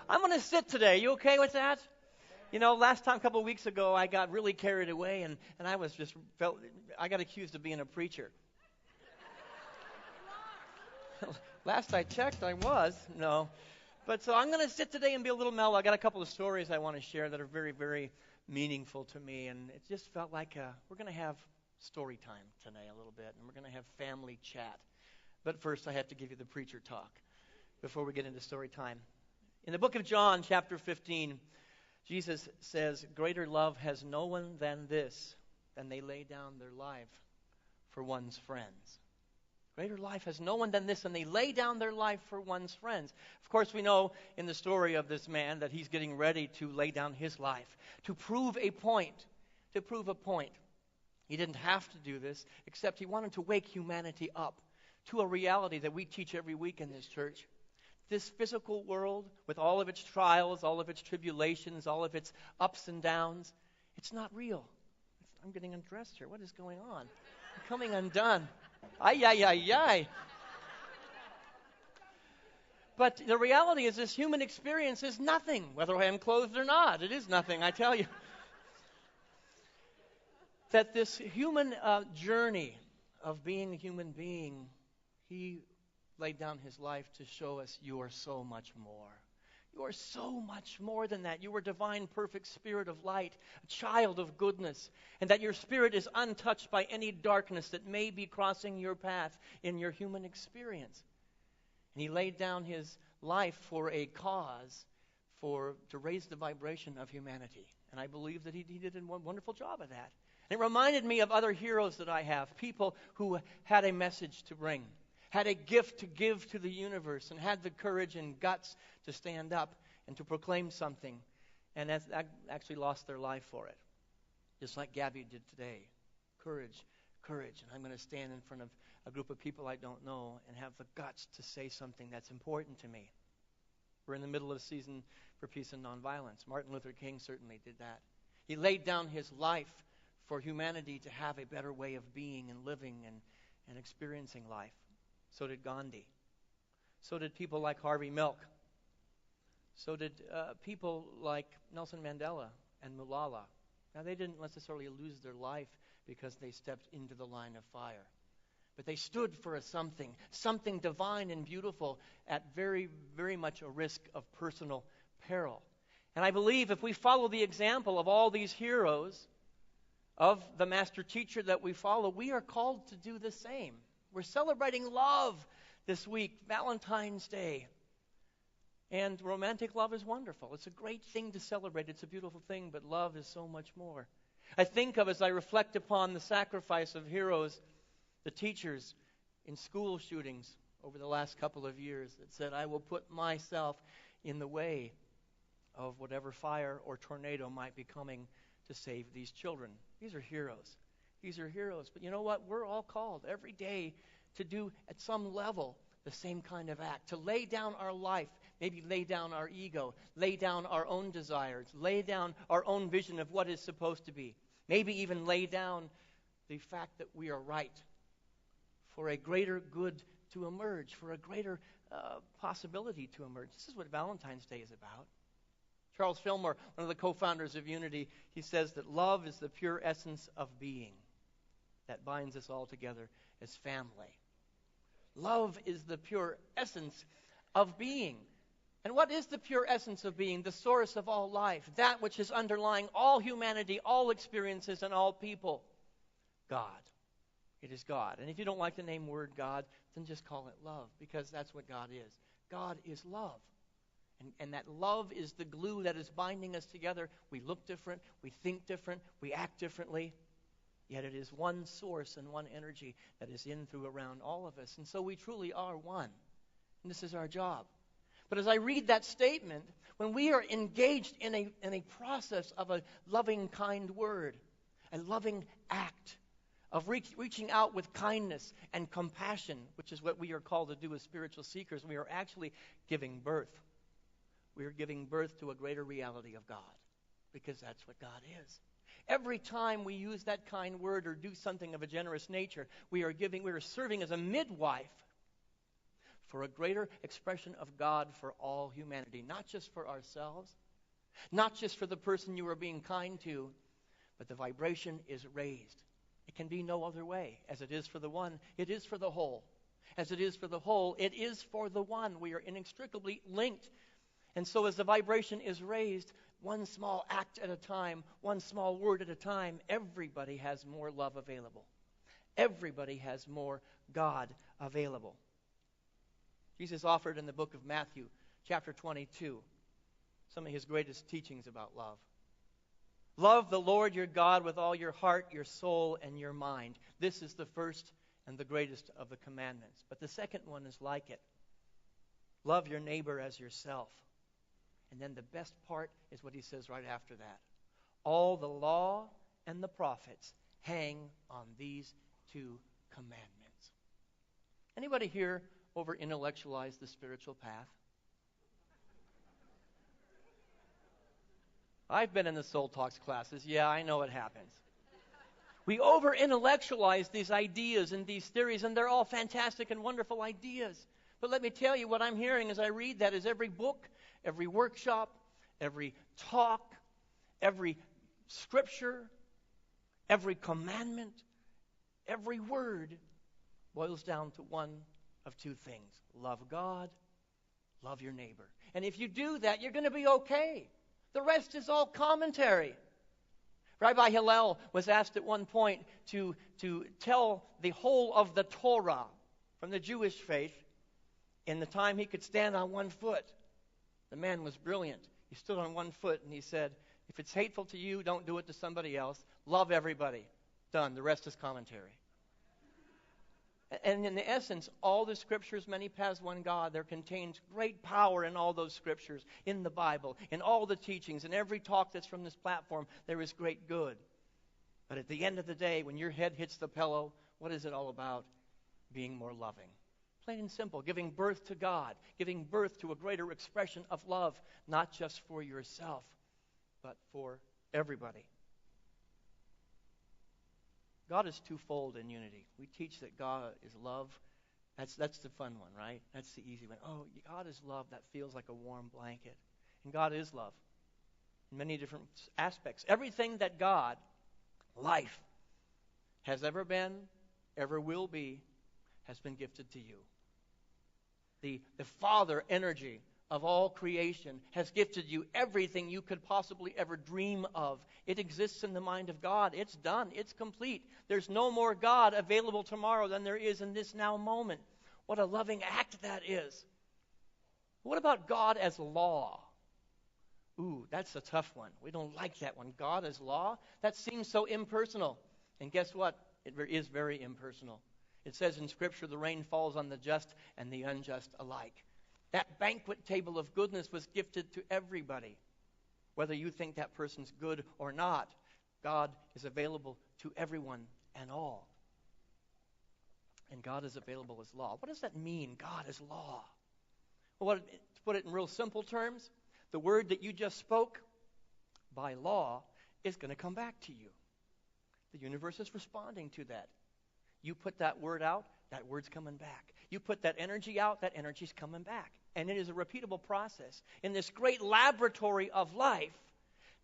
I'm going to sit today. You okay with that? You know, last time, a couple of weeks ago, I got really carried away, and I got accused of being a preacher. Last I checked, I was. No. But so I'm going to sit today and be a little mellow. I got a couple of stories I want to share that are very, very meaningful to me, and it just felt like we're going to have story time today a little bit, and we're going to have family chat. But first, I have to give you the preacher talk before we get into story time. In the book of John, chapter 15, Jesus says, "Greater love has no one than this, than they lay down their life for one's friends." Greater life has no one than this, and they lay down their life for one's friends. Of course, we know in the story of this man that he's getting ready to lay down his life to prove a point. To prove a point. He didn't have to do this, except he wanted to wake humanity up to a reality that we teach every week in this church. This physical world, with all of its trials, all of its tribulations, all of its ups and downs, it's not real. I'm getting undressed here. What is going on? I'm coming undone. Ay, ay, ay, ay. But the reality is this human experience is nothing, whether I am clothed or not. It is nothing, I tell you. That this human journey of being a human being, he laid down his life to show us you are so much more. You are so much more than that. You are divine, perfect spirit of light, a child of goodness, and that your spirit is untouched by any darkness that may be crossing your path in your human experience. And he laid down his life for a cause, to raise the vibration of humanity. And I believe that he did a wonderful job of that. And it reminded me of other heroes that I have, people who had a message to bring, had a gift to give to the universe, and had the courage and guts to stand up and to proclaim something, and actually lost their life for it. Just like Gabby did today. Courage, courage. And I'm going to stand in front of a group of people I don't know and have the guts to say something that's important to me. We're in the middle of a season for peace and nonviolence. Martin Luther King certainly did that. He laid down his life for humanity to have a better way of being and living and experiencing life. So did Gandhi. So did people like Harvey Milk. So did people like Nelson Mandela and Malala. Now, they didn't necessarily lose their life because they stepped into the line of fire. But they stood for something divine and beautiful at very, very much a risk of personal peril. And I believe if we follow the example of all these heroes, of the master teacher that we follow, we are called to do the same. We're celebrating love this week, Valentine's Day. And romantic love is wonderful. It's a great thing to celebrate. It's a beautiful thing, but love is so much more. I think of, as I reflect upon the sacrifice of heroes, the teachers in school shootings over the last couple of years that said, I will put myself in the way of whatever fire or tornado might be coming to save these children. These are heroes. These are heroes. But you know what? We're all called every day to do, at some level, the same kind of act. To lay down our life, maybe lay down our ego, lay down our own desires, lay down our own vision of what is supposed to be. Maybe even lay down the fact that we are right for a greater good to emerge, for a greater possibility to emerge. This is what Valentine's Day is about. Charles Fillmore, one of the co-founders of Unity, he says that love is the pure essence of being that binds us all together as family. Love is the pure essence of being. And what is the pure essence of being? The source of all life, that which is underlying all humanity, all experiences, and all people. God. It is God. And if you don't like the name word God, then just call it love, because that's what God is. God is love. And that love is the glue that is binding us together. We look different, we think different, we act differently. Yet it is one source and one energy that is in, through, around all of us. And so we truly are one. And this is our job. But as I read that statement, when we are engaged in a process of a loving, kind word, a loving act, of reaching out with kindness and compassion, which is what we are called to do as spiritual seekers, we are actually giving birth. We are giving birth to a greater reality of God, because that's what God is. Every time we use that kind word or do something of a generous nature, we are serving as a midwife for a greater expression of God for all humanity, not just for ourselves, not just for the person you are being kind to, but the vibration is raised. It can be no other way. As it is for the one, it is for the whole. As it is for the whole, it is for the one. We are inextricably linked. And so as the vibration is raised, one small act at a time, one small word at a time, everybody has more love available. Everybody has more God available. Jesus offered in the book of Matthew, chapter 22, some of his greatest teachings about love. Love the Lord your God with all your heart, your soul, and your mind. This is the first and the greatest of the commandments. But the second one is like it. Love your neighbor as yourself. And then the best part is what he says right after that. All the law and the prophets hang on these two commandments. Anybody here over-intellectualize the spiritual path? I've been in the Soul Talks classes. Yeah, I know it happens. We over-intellectualize these ideas and these theories, and they're all fantastic and wonderful ideas. But let me tell you, what I'm hearing as I read that is every book, every workshop, every talk, every scripture, every commandment, every word boils down to one of two things. Love God, love your neighbor. And if you do that, you're going to be okay. The rest is all commentary. Rabbi Hillel was asked at one point to tell the whole of the Torah from the Jewish faith in the time he could stand on one foot. The man was brilliant. He stood on one foot and he said, if it's hateful to you, don't do it to somebody else. Love everybody. Done. The rest is commentary. And in the essence, all the scriptures, many paths, one God, there contains great power in all those scriptures, in the Bible, in all the teachings, in every talk that's from this platform, there is great good. But at the end of the day, when your head hits the pillow, what is it all about? Being more loving. Plain and simple, giving birth to God, giving birth to a greater expression of love, not just for yourself, but for everybody. God is twofold in unity. We teach that God is love. That's the fun one, right? That's the easy one. Oh, God is love. That feels like a warm blanket. And God is love in many different aspects. Everything that God, life, has ever been, ever will be, has been gifted to you. The Father energy of all creation has gifted you everything you could possibly ever dream of. It exists in the mind of God. It's done. It's complete. There's no more God available tomorrow than there is in this now moment. What a loving act that is. What about God as law? Ooh, that's a tough one. We don't like that one. God as law? That seems so impersonal. And guess what? It is very impersonal. It says in Scripture, the rain falls on the just and the unjust alike. That banquet table of goodness was gifted to everybody. Whether you think that person's good or not, God is available to everyone and all. And God is available as law. What does that mean, God as law? Well, to put it in real simple terms, the word that you just spoke, by law, is going to come back to you. The universe is responding to that. You put that word out, that word's coming back. You put that energy out, that energy's coming back. And it is a repeatable process. In this great laboratory of life,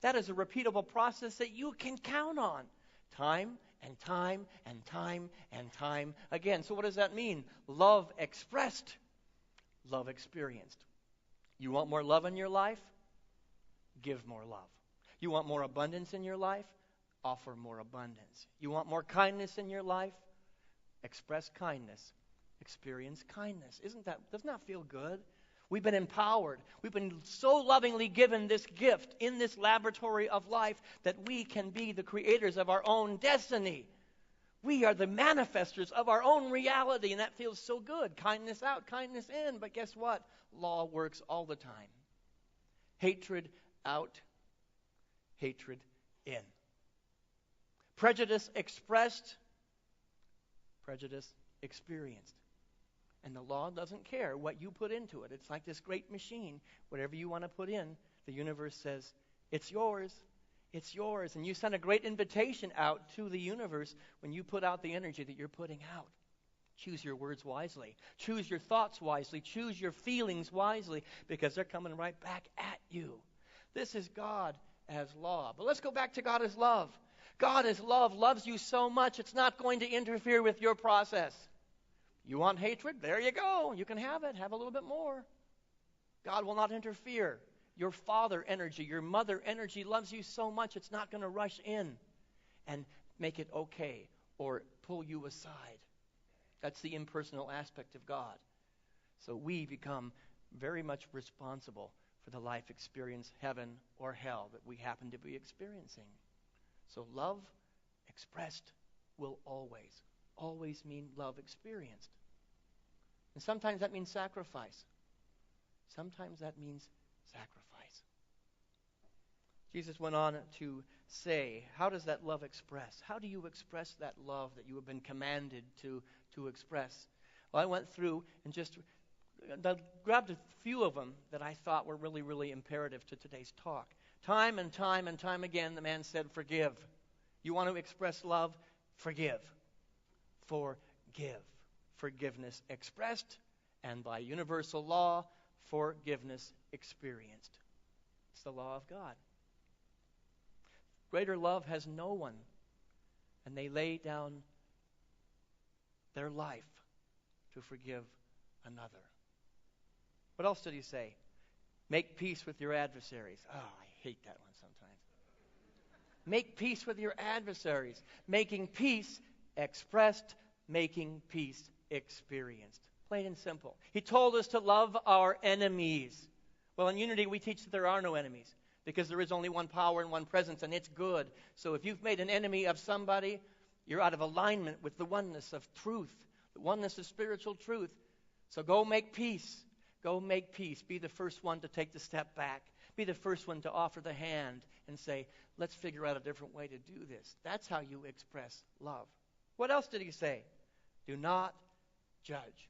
that is a repeatable process that you can count on. Time and time and time and time again. So what does that mean? Love expressed, love experienced. You want more love in your life? Give more love. You want more abundance in your life? Offer more abundance. You want more kindness in your life? Express kindness. Experience kindness. Doesn't that feel good? We've been empowered. We've been so lovingly given this gift in this laboratory of life that we can be the creators of our own destiny. We are the manifestors of our own reality, and that feels so good. Kindness out, kindness in. But guess what? Law works all the time. Hatred out, hatred in. Prejudice expressed, prejudice experienced. And the law doesn't care what you put into it. It's like this great machine. Whatever you want to put in, the universe says, it's yours. It's yours. And you send a great invitation out to the universe when you put out the energy that you're putting out. Choose your words wisely. Choose your thoughts wisely. Choose your feelings wisely, because they're coming right back at you. This is God as law. But let's go back to God as love. God as love loves you so much, it's not going to interfere with your process. You want hatred? There you go. You can have it. Have a little bit more. God will not interfere. Your father energy, your mother energy loves you so much, it's not going to rush in and make it okay or pull you aside. That's the impersonal aspect of God. So we become very much responsible for the life experience, heaven or hell, that we happen to be experiencing. So love expressed will always mean love experienced. And sometimes that means sacrifice. Sometimes that means sacrifice. Jesus went on to say, how does that love express? How do you express that love that you have been commanded to express? Well, I went through and just grabbed a few of them that I thought were really, really imperative to today's talk. Time and time and time again, the man said, forgive. You want to express love? Forgive. Forgive. Forgiveness expressed, and by universal law, forgiveness experienced. It's the law of God. Greater love has no one, and they lay down their life to forgive another. What else did he say? Make peace with your adversaries. Oh, I hate that one sometimes. Make peace with your adversaries. Making peace expressed, making peace experienced. Plain and simple. He told us to love our enemies. Well, in unity we teach that there are no enemies, because there is only one power and one presence, and it's good. So if you've made an enemy of somebody, you're out of alignment with the oneness of truth, the oneness of spiritual truth. So go make peace. Go make peace. Be the first one to take the step back. Be the first one to offer the hand and say, let's figure out a different way to do this. That's how you express love. What else did he say? Do not judge.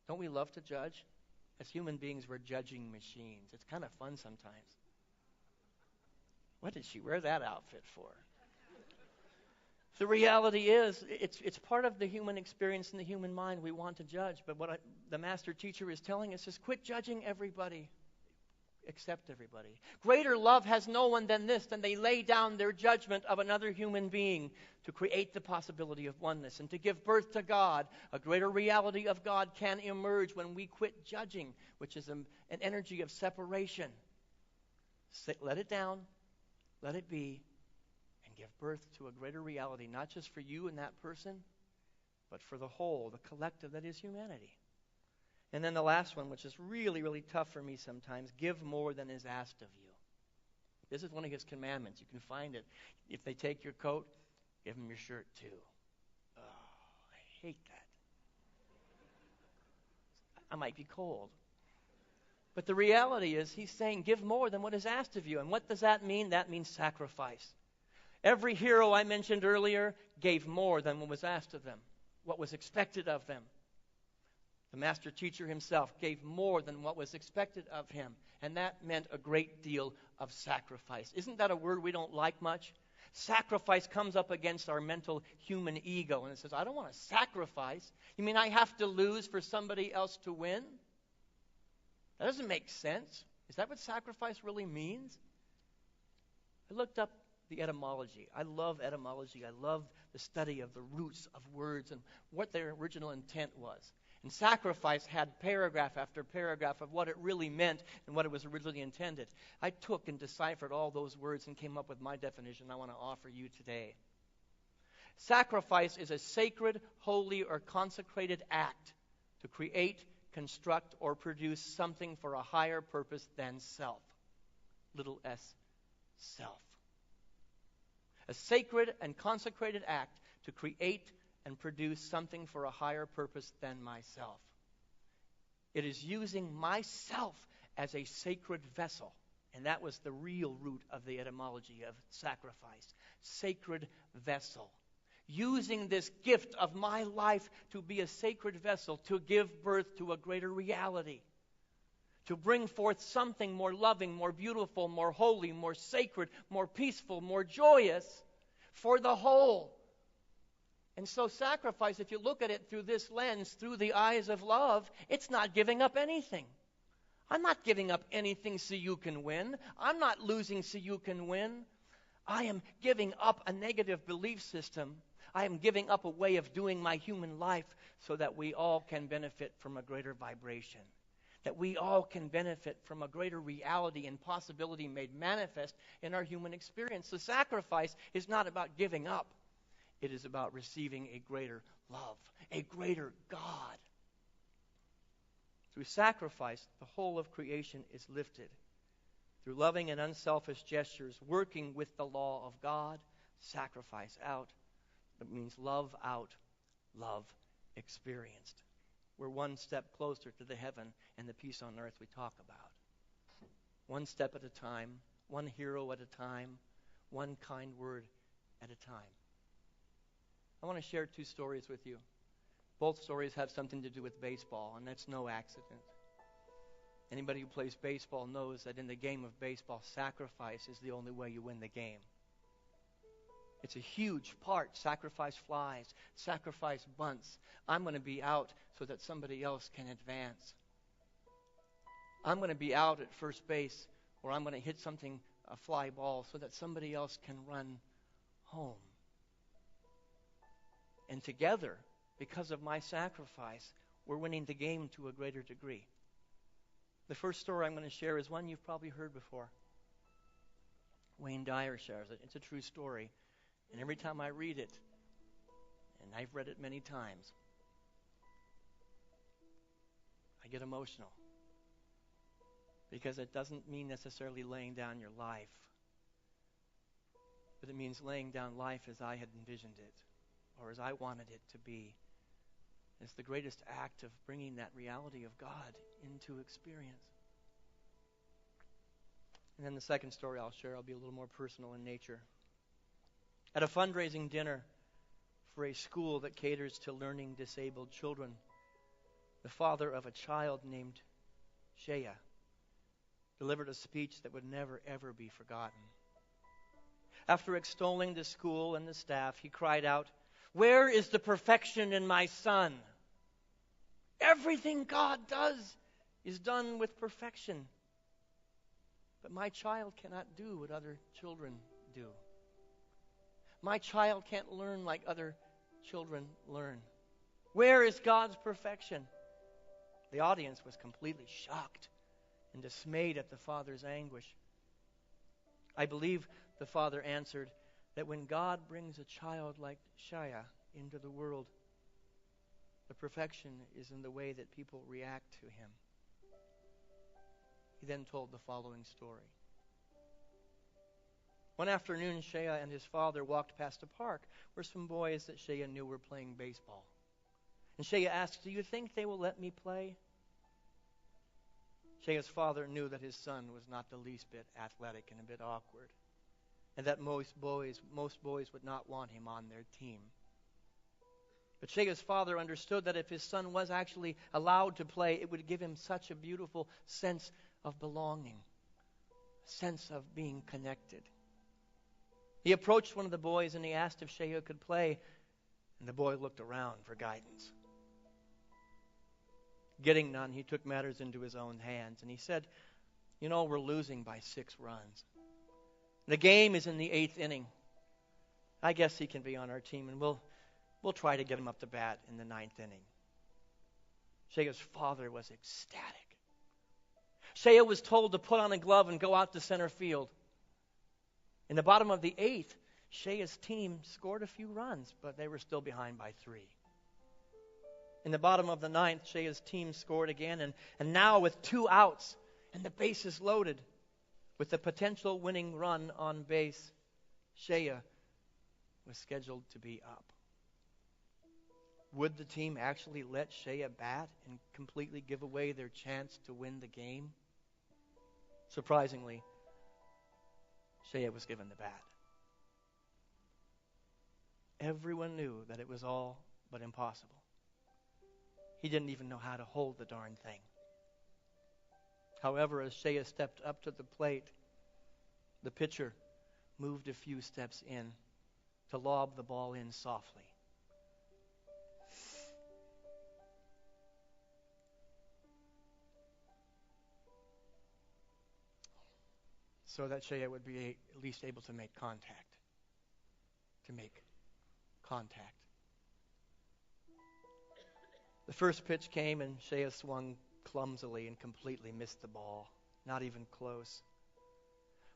Don't we love to judge? As human beings, we're judging machines. It's kind of fun sometimes. What did she wear that outfit for? The reality is, it's part of the human experience and the human mind. We want to judge. But what the master teacher is telling us is quit judging everybody. Accept everybody. Greater love has no one than this, than they lay down their judgment of another human being to create the possibility of oneness and to give birth to God. A greater reality of God can emerge when we quit judging, which is an energy of separation. Let it down, let it be, and give birth to a greater reality, not just for you and that person, but for the whole, the collective that is humanity. And then the last one, which is really, really tough for me sometimes, give more than is asked of you. This is one of his commandments. You can find it. If they take your coat, give them your shirt too. Oh, I hate that. I might be cold. But the reality is, he's saying, give more than what is asked of you. And what does that mean? That means sacrifice. Every hero I mentioned earlier gave more than what was asked of them, what was expected of them. The master teacher himself gave more than what was expected of him. And that meant a great deal of sacrifice. Isn't that a word we don't like much? Sacrifice comes up against our mental human ego. And it says, I don't want to sacrifice. You mean I have to lose for somebody else to win? That doesn't make sense. Is that what sacrifice really means? I looked up the etymology. I love etymology. I love the study of the roots of words and what their original intent was. And sacrifice had paragraph after paragraph of what it really meant and what it was originally intended. I took and deciphered all those words and came up with my definition I want to offer you today. Sacrifice is a sacred, holy, or consecrated act to create, construct, or produce something for a higher purpose than self. Little s, self. A sacred and consecrated act to create and produce something for a higher purpose than myself. It is using myself as a sacred vessel. And that was the real root of the etymology of sacrifice. Sacred vessel. Using this gift of my life to be a sacred vessel to give birth to a greater reality. To bring forth something more loving, more beautiful, more holy, more sacred, more peaceful, more joyous for the whole. And so sacrifice, if you look at it through this lens, through the eyes of love, it's not giving up anything. I'm not giving up anything so you can win. I'm not losing so you can win. I am giving up a negative belief system. I am giving up a way of doing my human life so that we all can benefit from a greater vibration, that we all can benefit from a greater reality and possibility made manifest in our human experience. The sacrifice is not about giving up. It is about receiving a greater love, a greater God. Through sacrifice, the whole of creation is lifted. Through loving and unselfish gestures, working with the law of God, sacrifice out. It means love out, love experienced. We're one step closer to the heaven and the peace on earth we talk about. One step at a time, one hero at a time, one kind word at a time. I want to share 2 stories with you. Both stories have something to do with baseball, and that's no accident. Anybody who plays baseball knows that in the game of baseball, sacrifice is the only way you win the game. It's a huge part. Sacrifice flies, sacrifice bunts. I'm going to be out so that somebody else can advance. I'm going to be out at first base, or I'm going to hit something, a fly ball, so that somebody else can run home. And together, because of my sacrifice, we're winning the game to a greater degree. The first story I'm going to share is one you've probably heard before. Wayne Dyer shares it. It's a true story. And every time I read it, and I've read it many times, I get emotional. Because it doesn't mean necessarily laying down your life, but it means laying down life as I had envisioned it, or as I wanted it to be. It's the greatest act of bringing that reality of God into experience. And then the second story I'll share will be a little more personal in nature. At a fundraising dinner for a school that caters to learning disabled children, the father of a child named Shea delivered a speech that would never, ever be forgotten. After extolling the school and the staff, he cried out, "Where is the perfection in my son? Everything God does is done with perfection. But my child cannot do what other children do. My child can't learn like other children learn. Where is God's perfection?" The audience was completely shocked and dismayed at the father's anguish. I believe the father answered that when God brings a child like Shia into the world, the perfection is in the way that people react to him. He then told the following story. One afternoon, Shea and his father walked past a park where some boys that Shea knew were playing baseball. And Shea asked, "Do you think they will let me play?" Shea's father knew that his son was not the least bit athletic and a bit awkward, and that most boys would not want him on their team. But Shea's father understood that if his son was actually allowed to play, it would give him such a beautiful sense of belonging, a sense of being connected. He approached one of the boys and he asked if Shea could play, and the boy looked around for guidance. Getting none, he took matters into his own hands, and he said, "We're losing by 6 runs. The game is in the 8th inning. I guess he can be on our team, and we'll try to get him up to bat in the 9th inning." Shea's father was ecstatic. Shea was told to put on a glove and go out to center field. In the bottom of the 8th, Shea's team scored a few runs, but they were still behind by 3. In the bottom of the 9th, Shea's team scored again, and now with 2 outs and the bases loaded, with the potential winning run on base, Shea was scheduled to be up. Would the team actually let Shea bat and completely give away their chance to win the game? Surprisingly, Shea was given the bat. Everyone knew that it was all but impossible. He didn't even know how to hold the darn thing. However, as Shea stepped up to the plate, the pitcher moved a few steps in to lob the ball in softly. so that Shea would be at least able to make contact. To make contact. The first pitch came, and Shea swung clumsily and completely missed the ball. Not even close.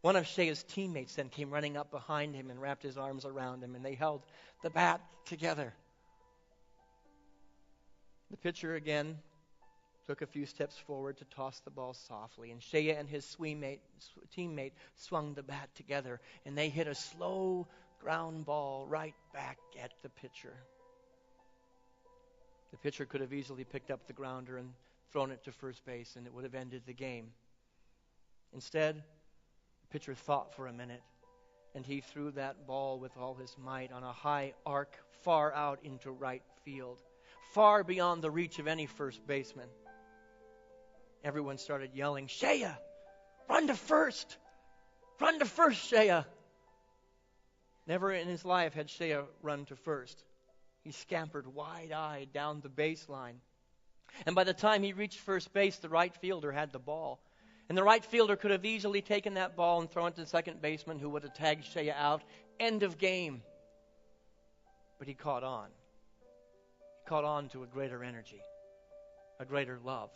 One of Shea's teammates then came running up behind him and wrapped his arms around him, and they held the bat together. The pitcher again took a few steps forward to toss the ball softly, and Shea and his teammate swung the bat together, and they hit a slow ground ball right back at the pitcher. The pitcher could have easily picked up the grounder and thrown it to first base, and it would have ended the game. Instead, the pitcher thought for a minute, and he threw that ball with all his might on a high arc far out into right field, far beyond the reach of any first baseman. Everyone started yelling, "Shea, run to first! Run to first, Shea!" Never in his life had Shea run to first. He scampered wide-eyed down the baseline. And by the time he reached first base, the right fielder had the ball. And the right fielder could have easily taken that ball and thrown it to the second baseman, who would have tagged Shea out. End of game. But he caught on. He caught on to a greater energy, a greater love.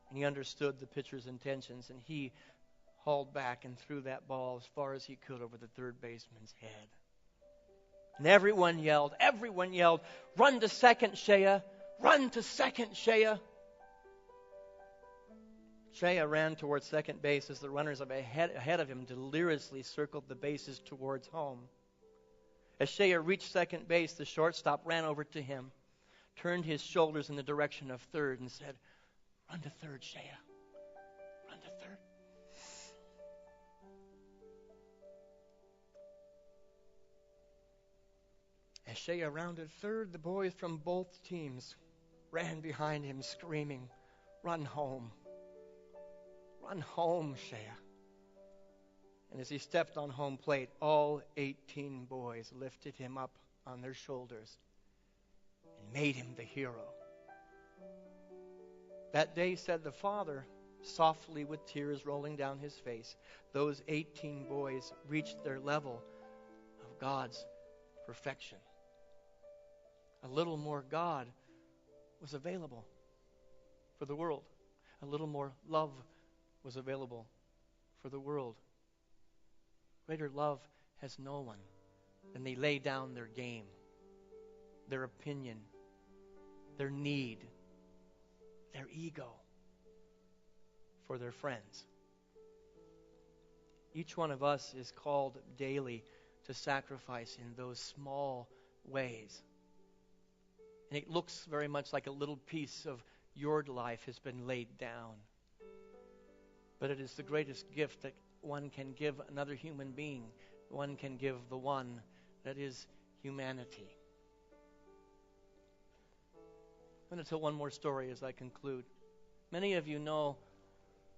And he understood the pitcher's intentions, and he hauled back and threw that ball as far as he could over the third baseman's head. And everyone yelled, "Run to second, Shea! Run to second, Shea!" Shea ran towards second base as the runners ahead of him deliriously circled the bases towards home. As Shea reached second base, the shortstop ran over to him, turned his shoulders in the direction of third, and said, "Run to third, Shea. Run to third." As Shea rounded third, the boys from both teams ran behind him screaming, "Run home. Run home, Shea." And as he stepped on home plate, all 18 boys lifted him up on their shoulders and made him the hero. That day, said the father, softly with tears rolling down his face, those 18 boys reached their level of God's perfection. A little more God was available for the world. A little more love was available for the world. Greater love has no one than they lay down their game, their opinion, their need, their ego for their friends. Each one of us is called daily to sacrifice in those small ways. And it looks very much like a little piece of your life has been laid down. But it is the greatest gift that one can give another human being. One can give the one that is humanity. I'm going to tell one more story as I conclude. Many of you know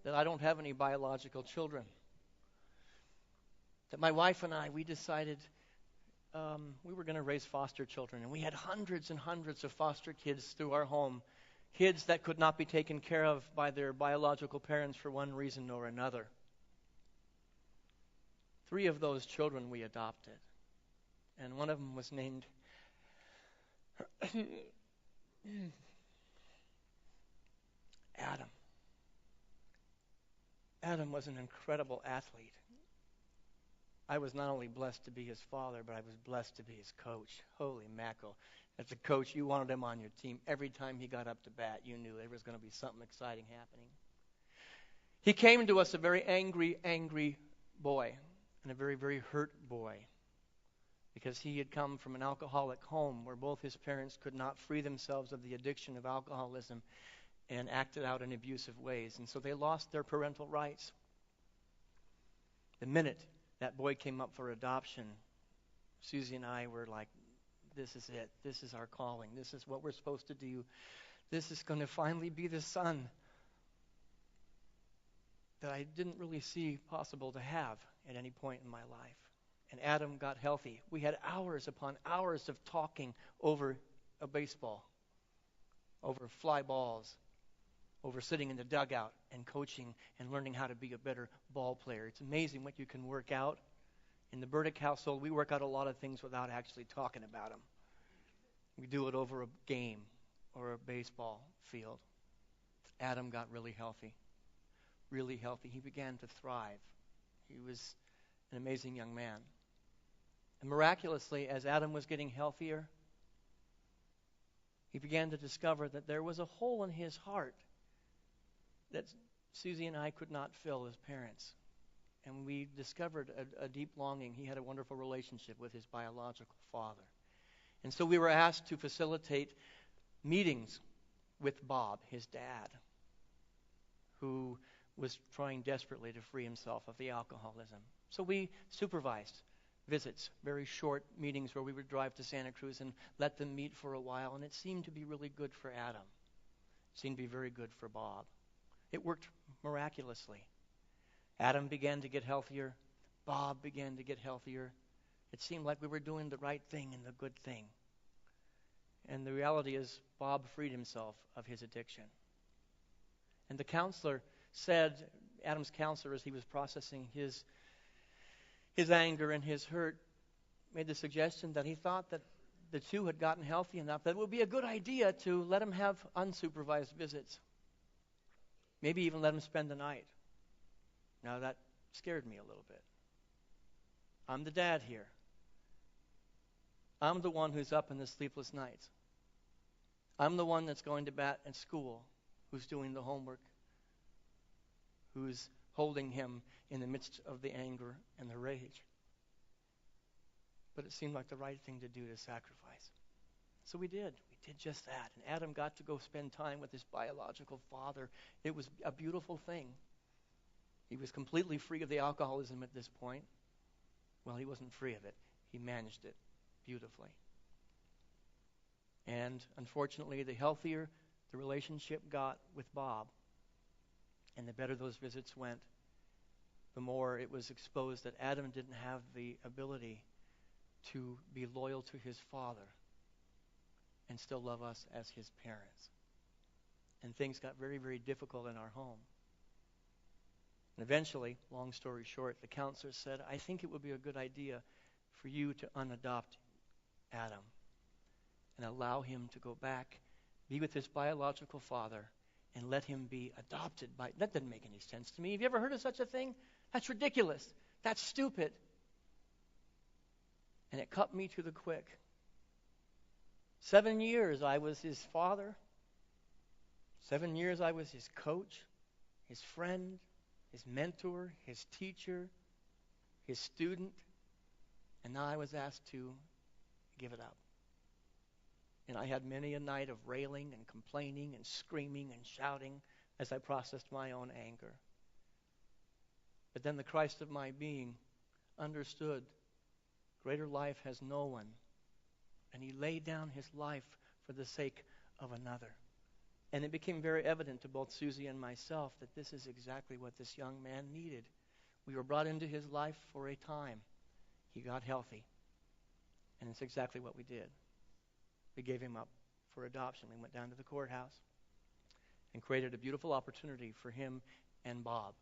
that I don't have any biological children. That my wife and I, we decided we were going to raise foster children. And we had hundreds and hundreds of foster kids through our home. Kids that could not be taken care of by their biological parents for one reason or another. 3 of those children we adopted. And one of them was named Adam. Adam was an incredible athlete. I was not only blessed to be his father, but I was blessed to be his coach. Holy mackerel. As a coach, you wanted him on your team. Every time he got up to bat, you knew there was going to be something exciting happening. He came to us a very angry boy, and a very, very hurt boy, because he had come from an alcoholic home where both his parents could not free themselves of the addiction of alcoholism and acted out in abusive ways. And so they lost their parental rights. The minute that boy came up for adoption, Susie and I were like, this is it. This is our calling. This is what we're supposed to do. This is going to finally be the son that I didn't really see possible to have at any point in my life. And Adam got healthy. We had hours upon hours of talking over a baseball, over fly balls, over sitting in the dugout and coaching and learning how to be a better ball player. It's amazing what you can work out. In the Burdick household, we work out a lot of things without actually talking about them. We do it over a game or a baseball field. Adam got really healthy, really healthy. He began to thrive. He was an amazing young man. And miraculously, as Adam was getting healthier, he began to discover that there was a hole in his heart that Susie and I could not fill as parents. And we discovered a deep longing. He had a wonderful relationship with his biological father. And so we were asked to facilitate meetings with Bob, his dad, who was trying desperately to free himself of the alcoholism. So we supervised visits, very short meetings where we would drive to Santa Cruz and let them meet for a while, and it seemed to be really good for Adam. It seemed to be very good for Bob. It worked miraculously. Adam began to get healthier. Bob began to get healthier. It seemed like we were doing the right thing and the good thing. And the reality is, Bob freed himself of his addiction. And the counselor said, Adam's counselor, as he was processing his anger and his hurt, made the suggestion that he thought that the two had gotten healthy enough that it would be a good idea to let him have unsupervised visits. Maybe even let him spend the night. Now that scared me a little bit. I'm the dad here. I'm the one who's up in the sleepless nights. I'm the one that's going to bat at school, who's doing the homework, who's holding him in the midst of the anger and the rage. But it seemed like the right thing to do to sacrifice. So we did. We did just that. And Adam got to go spend time with his biological father. It was a beautiful thing. He was completely free of the alcoholism at this point. Well, he wasn't free of it. He managed it beautifully. And unfortunately, the healthier the relationship got with Bob, and the better those visits went, the more it was exposed that Adam didn't have the ability to be loyal to his father and still love us as his parents. And things got very, very difficult in our home. And eventually, long story short, the counselor said, I think it would be a good idea for you to unadopt Adam and allow him to go back, be with his biological father, and let him be adopted by... That doesn't make any sense to me. Have you ever heard of such a thing? That's ridiculous. That's stupid. And it cut me to the quick. 7 years I was his father. 7 years I was his coach, his friend, his mentor, his teacher, his student. And now I was asked to give it up. And I had many a night of railing and complaining and screaming and shouting as I processed my own anger. But then the Christ of my being understood greater life has no one. And he laid down his life for the sake of another. And it became very evident to both Susie and myself that this is exactly what this young man needed. We were brought into his life for a time. He got healthy. And it's exactly what we did. We gave him up for adoption. We went down to the courthouse and created a beautiful opportunity for him and Bob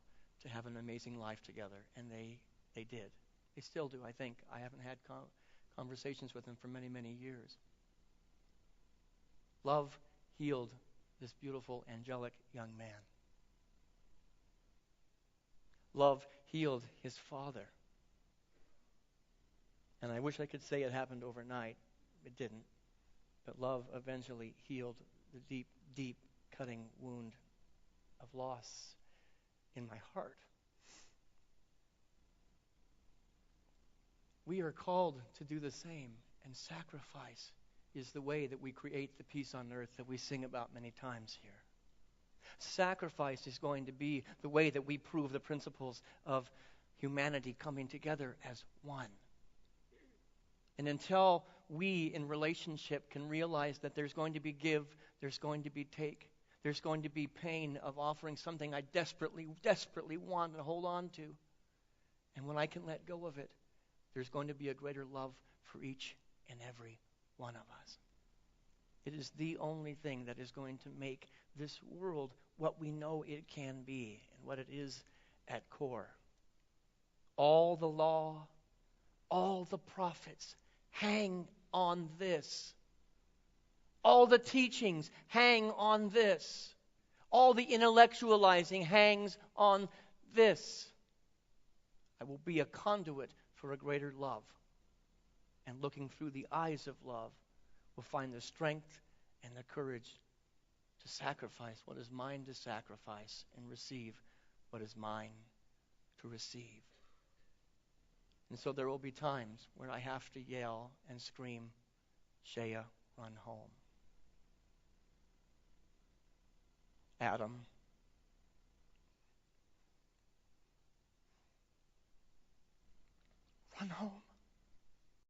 to have an amazing life together. And they did. They still do, I think. I haven't had conversations with them for many, many years. Love healed this beautiful, angelic young man. Love healed his father. And I wish I could say it happened overnight. It didn't. But love eventually healed the deep, deep cutting wound of loss in my heart. We are called to do the same, and sacrifice is the way that we create the peace on earth that we sing about many times here. Sacrifice is going to be the way that we prove the principles of humanity coming together as one. And until we in relationship can realize that there's going to be give, there's going to be take, there's going to be pain of offering something I desperately, desperately want and hold on to. And when I can let go of it, there's going to be a greater love for each and every one of us. It is the only thing that is going to make this world what we know it can be and what it is at core. All the law, all the prophets hang on this. All the teachings hang on this. All the intellectualizing hangs on this. I will be a conduit for a greater love. And looking through the eyes of love, will find the strength and the courage to sacrifice what is mine to sacrifice and receive what is mine to receive. And so there will be times where I have to yell and scream, Shea, run home. Adam, run home.